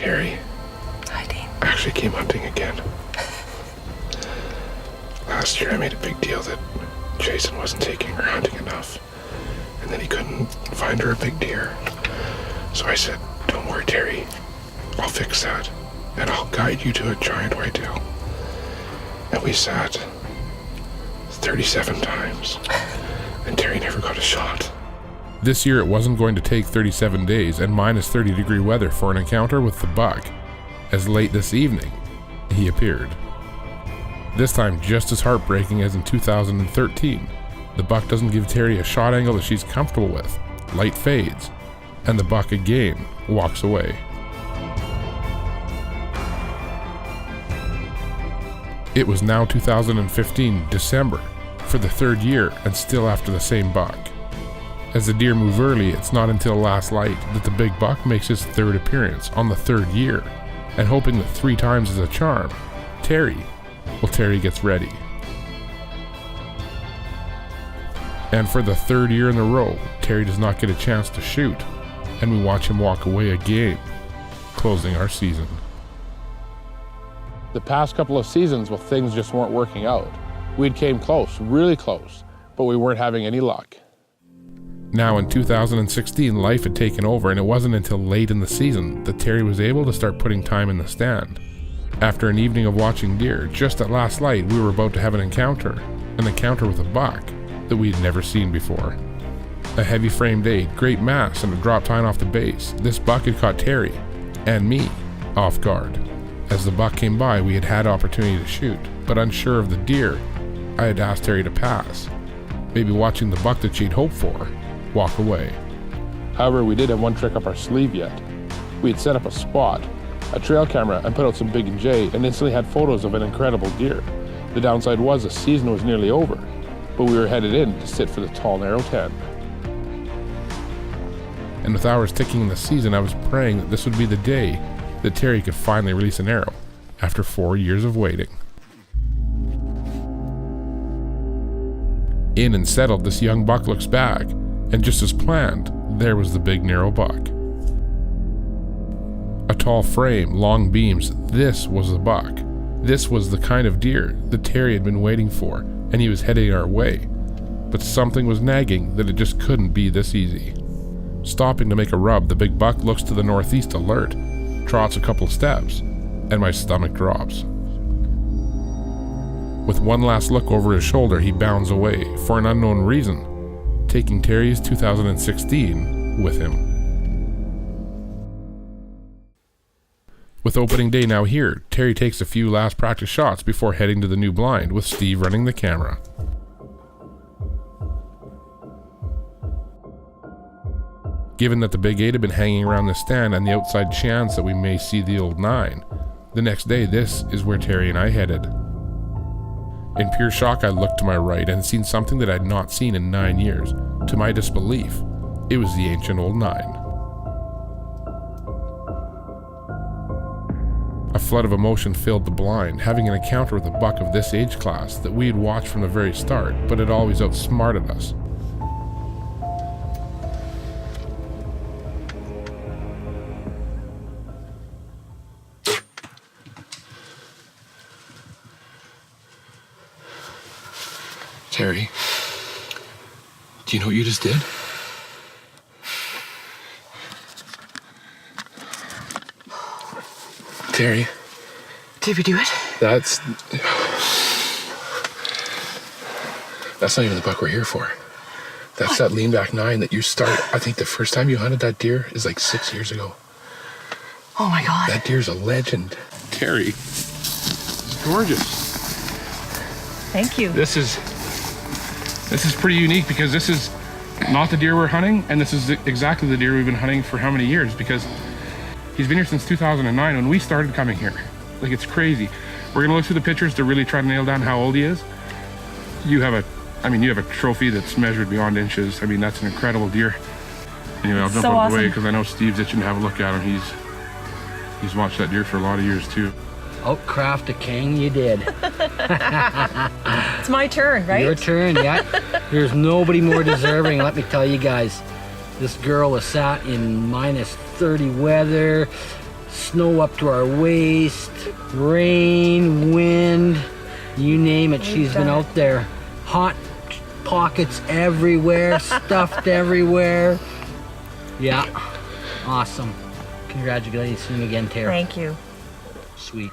Terri. Hi, Dean. I actually came hunting again. Last year I made a big deal that Jason wasn't taking her hunting enough, and that he couldn't find her a big deer. So I said, don't worry, Terri. I'll fix that, and I'll guide you to a giant whitetail. And we sat 37 times, and Terri never got a shot. This year it wasn't going to take 37 days and minus 30-degree weather for an encounter with the buck, as late this evening, he appeared. This time just as heartbreaking as in 2013. The buck doesn't give Terri a shot angle that she's comfortable with. Light fades, and the buck again walks away. It was now 2015 December for the third year and still after the same buck. As the deer move early, it's not until last light that the big buck makes his third appearance on the third year, and hoping that 3 times is a charm, Terri gets ready. And for the third year in a row, Terri does not get a chance to shoot, and we watch him walk away again, closing our season. The past couple of seasons, well, things just weren't working out. We'd came close, really close, but we weren't having any luck. Now in 2016, life had taken over, and it wasn't until late in the season that Terri was able to start putting time in the stand. After an evening of watching deer, just at last light, we were about to have an encounter with a buck that we'd never seen before. A heavy framed 8, great mass, and a drop tine off the base. This buck had caught Terri and me off guard. As the buck came by, we had had opportunity to shoot, but unsure of the deer, I had asked Terri to pass, maybe watching the buck that she'd hoped for walk away. However, we did have one trick up our sleeve yet. We had set up a spot, a trail camera, and put out some Big and J, and instantly had photos of an incredible deer. The downside was the season was nearly over, but we were headed in to sit for the tall, narrow 10. And with hours ticking in the season, I was praying that this would be the day that Terri could finally release an arrow after 4 years of waiting. In and settled, this young buck looks back, and just as planned, there was the big narrow buck. A tall frame, long beams, this was the buck. This was the kind of deer that Terri had been waiting for, and he was heading our way. But something was nagging that it just couldn't be this easy. Stopping to make a rub, the big buck looks to the northeast alert, trots a couple steps, and my stomach drops. With one last look over his shoulder, he bounds away, for an unknown reason, taking Terri's 2016 with him. With opening day now here, Terri takes a few last practice shots before heading to the new blind, with Steve running the camera. Given that the big 8 had been hanging around the stand and the outside chance that we may see the old 9, the next day this is where Terri and I headed. In pure shock, I looked to my right and had seen something that I had not seen in 9 years. To my disbelief, it was the ancient old 9. A flood of emotion filled the blind, having an encounter with a buck of this age class that we had watched from the very start, but had always outsmarted us. Terri, do you know what you just did? Terri. Did we do it? That's not even the buck we're here for. That's that lean back 9 that you started. I think the first time you hunted that deer is like 6 years ago. Oh my God. That deer's a legend. Terri, it's gorgeous. Thank you. This is pretty unique because this is not the deer we're hunting, and this is exactly the deer we've been hunting for how many years, because he's been here since 2009 when we started coming here. Like, it's crazy. We're gonna look through the pictures to really try to nail down how old he is. You have a trophy that's measured beyond inches. I mean, that's an incredible deer. Anyway, I'll jump out of the way because I know Steve's itching to have a look at him. He's watched that deer for a lot of years too. Outcraft a king, you did. It's my turn, right? Your turn, yeah. There's nobody more deserving, let me tell you guys. This girl was sat in minus 30 weather, Snow up to our waist, rain, wind, you name it, she's been out there. Hot pockets everywhere, stuffed everywhere. Yeah, awesome. Congratulations again, Terri. Thank you. Sweet.